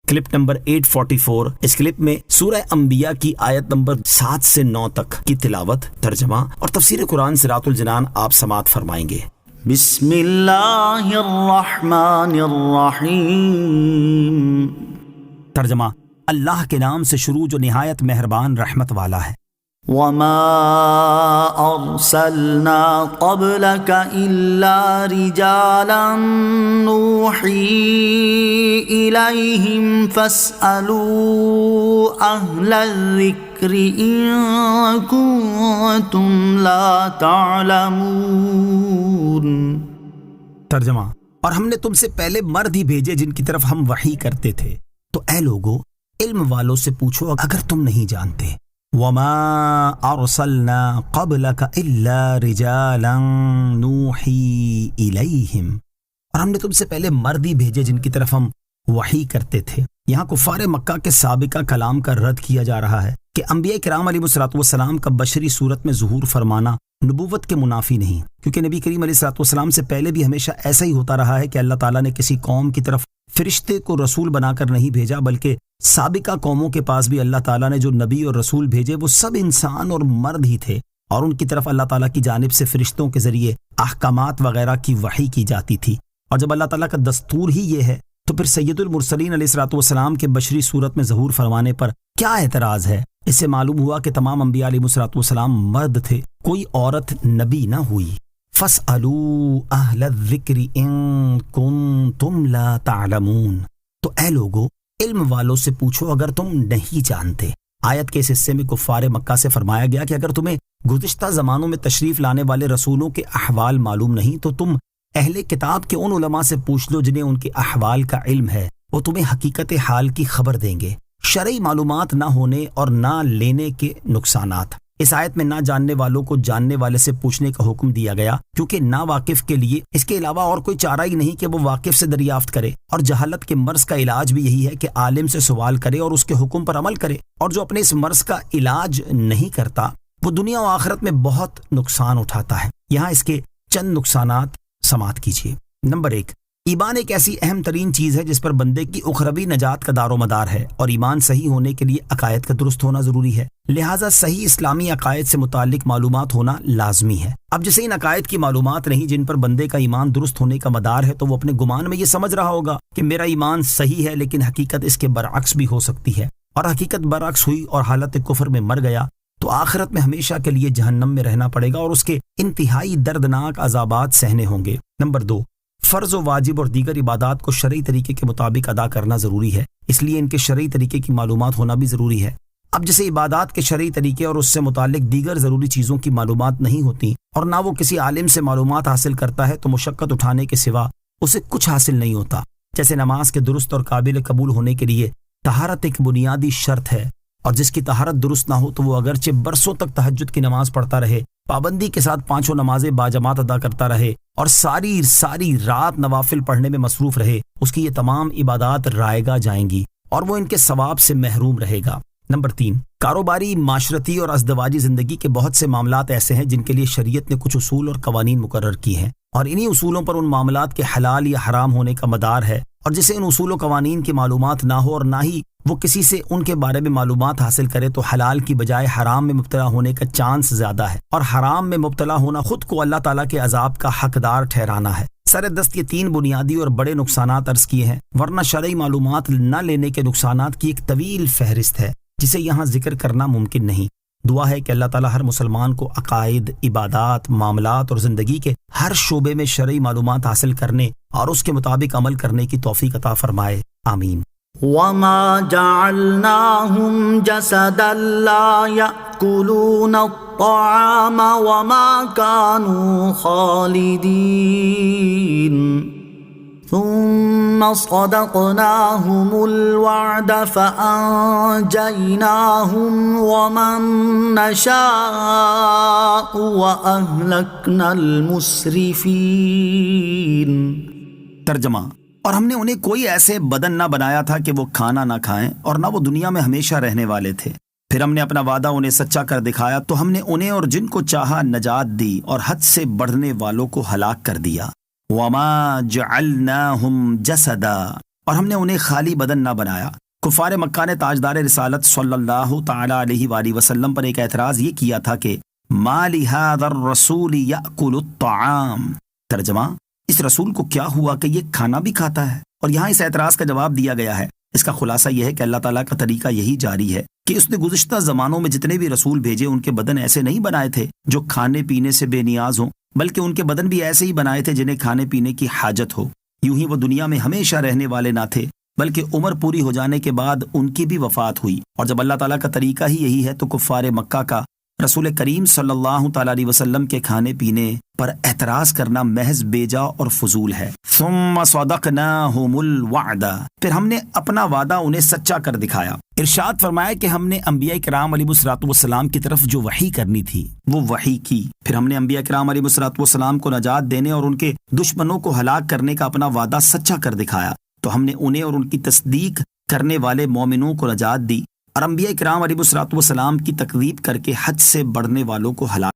Clip number 844۔ اس clip میں سورہ انبیاء کی آیت نمبر 7 سے 9 تک کی تلاوت، ترجمہ اور تفسیر قرآن صراط الجنان آپ سماعت فرمائیں گے۔ بسم اللہ الرحمن الرحیم۔ ترجمہ: اللہ کے نام سے شروع جو نہایت مہربان رحمت والا ہے۔ وما ارسلنا قبلك الا رجالا نوحی الیہم فاسألوا اہل الذکر ان کنتم لا تعلمون۔ ترجمہ: اور ہم نے تم سے پہلے مرد ہی بھیجے جن کی طرف ہم وحی کرتے تھے، تو اے لوگو علم والوں سے پوچھو اگر تم نہیں جانتے۔ وما ارسلنا قبلك الا رجالا نوحی الیہم، اور ہم نے تم سے پہلے مرد ہی بھیجے جن کی طرف ہم وحی کرتے تھے۔ یہاں کفار مکہ کے سابقہ کلام کا رد کیا جا رہا ہے کہ انبیاء کرام علیہ الصلوۃ والسلام کا بشری صورت میں ظہور فرمانا نبوت کے منافی نہیں، کیونکہ نبی کریم علیہ الصلوۃ والسلام سے پہلے بھی ہمیشہ ایسا ہی ہوتا رہا ہے کہ اللہ تعالیٰ نے کسی قوم کی طرف فرشتے کو رسول بنا کر نہیں بھیجا، بلکہ سابقہ قوموں کے پاس بھی اللہ تعالیٰ نے جو نبی اور رسول بھیجے وہ سب انسان اور مرد ہی تھے، اور ان کی طرف اللہ تعالیٰ کی جانب سے فرشتوں کے ذریعے احکامات وغیرہ کی وحی کی جاتی تھی۔ اور جب اللہ تعالیٰ کا دستور ہی یہ ہے تو پھر سید المرسلین علیہ الصلوۃ والسلام کے بشری صورت میں ظہور فرمانے پر کیا اعتراض ہے؟ اس سے معلوم ہوا کہ تمام انبیاء علیہ الصلوۃ والسلام مرد تھے، کوئی عورت نبی نہ ہوئی۔ فاسألوا اہل الذکر ان کنتم لا تعلمون، تو اے لوگو علم والوں سے پوچھو اگر تم نہیں جانتے۔ آیت کے اس حصے میں کفار مکہ سے فرمایا گیا کہ اگر تمہیں گزشتہ زمانوں میں تشریف لانے والے رسولوں کے احوال معلوم نہیں تو تم اہل کتاب کے ان علماء سے پوچھ لو جنہیں ان کے احوال کا علم ہے، وہ تمہیں حقیقت حال کی خبر دیں گے۔ شرعی معلومات نہ ہونے اور نہ لینے کے نقصانات۔ اس آیت میں نہ جاننے والوں کو جاننے والے سے پوچھنے کا حکم دیا گیا، کیونکہ نا واقف کے لیے اس کے علاوہ اور کوئی چارہ ہی نہیں کہ وہ واقف سے دریافت کرے، اور جہالت کے مرض کا علاج بھی یہی ہے کہ عالم سے سوال کرے اور اس کے حکم پر عمل کرے، اور جو اپنے اس مرض کا علاج نہیں کرتا وہ دنیا و آخرت میں بہت نقصان اٹھاتا ہے۔ یہاں اس کے چند نقصانات سماعت کیجیے۔ نمبر 1، ایمان ایک ایسی اہم ترین چیز ہے جس پر بندے کی اخروی نجات کا دار و مدار ہے، اور ایمان صحیح ہونے کے لیے عقائد کا درست ہونا ضروری ہے، لہٰذا صحیح اسلامی عقائد سے متعلق معلومات ہونا لازمی ہے۔ اب جسے ان عقائد کی معلومات نہیں جن پر بندے کا ایمان درست ہونے کا مدار ہے، تو وہ اپنے گمان میں یہ سمجھ رہا ہوگا کہ میرا ایمان صحیح ہے، لیکن حقیقت اس کے برعکس بھی ہو سکتی ہے، اور حقیقت برعکس ہوئی اور حالت کفر میں مر گیا تو آخرت میں ہمیشہ کے لیے جہنم میں رہنا پڑے گا اور اس کے انتہائی دردناک عذابات سہنے ہوں گے۔ نمبر 2، فرض و واجب اور دیگر عبادات کو شرعی طریقے کے مطابق ادا کرنا ضروری ہے، اس لیے ان کے شرعی طریقے کی معلومات ہونا بھی ضروری ہے۔ اب جیسے عبادات کے شرعی طریقے اور اس سے متعلق دیگر ضروری چیزوں کی معلومات نہیں ہوتی اور نہ وہ کسی عالم سے معلومات حاصل کرتا ہے تو مشقت اٹھانے کے سوا اسے کچھ حاصل نہیں ہوتا۔ جیسے نماز کے درست اور قابل قبول ہونے کے لیے طہارت ایک بنیادی شرط ہے، اور جس کی طہارت درست نہ ہو تو وہ اگرچہ برسوں تک تہجد کی نماز پڑھتا رہے، پابندی کے ساتھ 5 نمازیں باجماعت ادا کرتا رہے اور ساری رات نوافل پڑھنے میں مصروف رہے، اس کی یہ تمام عبادات رائگاں جائیں گی اور وہ ان کے ثواب سے محروم رہے گا۔ نمبر 3، کاروباری، معاشرتی اور ازدواجی زندگی کے بہت سے معاملات ایسے ہیں جن کے لیے شریعت نے کچھ اصول اور قوانین مقرر کی ہیں، اور انہی اصولوں پر ان معاملات کے حلال یا حرام ہونے کا مدار ہے، اور جسے ان اصول و قوانین کی معلومات نہ ہو اور نہ ہی وہ کسی سے ان کے بارے میں معلومات حاصل کرے تو حلال کی بجائے حرام میں مبتلا ہونے کا چانس زیادہ ہے، اور حرام میں مبتلا ہونا خود کو اللہ تعالیٰ کے عذاب کا حقدار ٹھہرانا ہے۔ سر دست یہ 3 بنیادی اور بڑے نقصانات عرض کیے ہیں، ورنہ شرعی معلومات نہ لینے کے نقصانات کی ایک طویل فہرست ہے جسے یہاں ذکر کرنا ممکن نہیں۔ دعا ہے کہ اللہ تعالیٰ ہر مسلمان کو عقائد، عبادات، معاملات اور زندگی کے ہر شعبے میں شرعی معلومات حاصل کرنے اور اس کے مطابق عمل کرنے کی توفیق عطا فرمائے، آمین۔ وما جعلناهم جسدا لا يأكلون الطعام وما كانوا خالدين ثم صدقناهم الوعد فأنجيناهم ومن نشاء وأهلكنا المسرفين۔ ترجمہ، اور ہم نے انہیں کوئی ایسے بدن نہ بنایا تھا کہ وہ کھانا نہ کھائیں اور نہ وہ دنیا میں ہمیشہ رہنے والے تھے، پھر ہم نے اپنا وعدہ انہیں سچا کر دکھایا تو ہم نے انہیں اور جن کو چاہا نجات دی اور حد سے بڑھنے والوں کو ہلاک کر دیا۔ وما جعلناہم جسدا، اور ہم نے انہیں خالی بدن نہ بنایا۔ کفار مکہ نے تاجدار رسالت صلی اللہ تعالی علیہ وآلہ وسلم پر ایک اعتراض یہ کیا تھا کہ ما لہذا الرسول یأکل الطعام، ترجمہ اس رسول کو کیا ہوا کہ یہ کھانا بھی کھاتا ہے؟ اور یہاں اس اعتراض کا جواب دیا گیا ہے۔ اس کا خلاصہ یہ ہے کہ اللہ تعالیٰ کا طریقہ یہی جاری ہے کہ اس نے گزشتہ زمانوں میں جتنے بھی رسول بھیجے ان کے بدن ایسے نہیں بنائے تھے جو کھانے پینے سے بے نیاز ہوں، بلکہ ان کے بدن بھی ایسے ہی بنائے تھے جنہیں کھانے پینے کی حاجت ہو۔ یوں ہی وہ دنیا میں ہمیشہ رہنے والے نہ تھے، بلکہ عمر پوری ہو جانے کے بعد ان کی بھی وفات ہوئی۔ اور جب اللہ تعالیٰ کا طریقہ ہی یہی ہے تو کفار مکہ کا رسول کریم صلی اللہ تعالیٰ علیہ وسلم کے کھانے پینے پر اعتراض کرنا محض بیجا اور فضول ہے۔ ثم صدقناہم الوعد، پھر ہم نے اپنا وعدہ انہیں سچا کر دکھایا۔ ارشاد فرمایا کہ ہم نے انبیاء کرام علیہ الصلوۃ والسلام کی طرف جو وحی کرنی تھی وہ وحی کی۔ پھر ہم نے انبیاء کرام علیہ الصلوۃ والسلام کو نجات دینے اور ان کے دشمنوں کو ہلاک کرنے کا اپنا وعدہ سچا کر دکھایا، تو ہم نے انہیں اور ان کی تصدیق کرنے والے مومنوں کو نجات دی، اور انبیاء کرام علیہ الصلوۃ والسلام کی تکذیب کر کے حد سے بڑھنے والوں کو ہلاک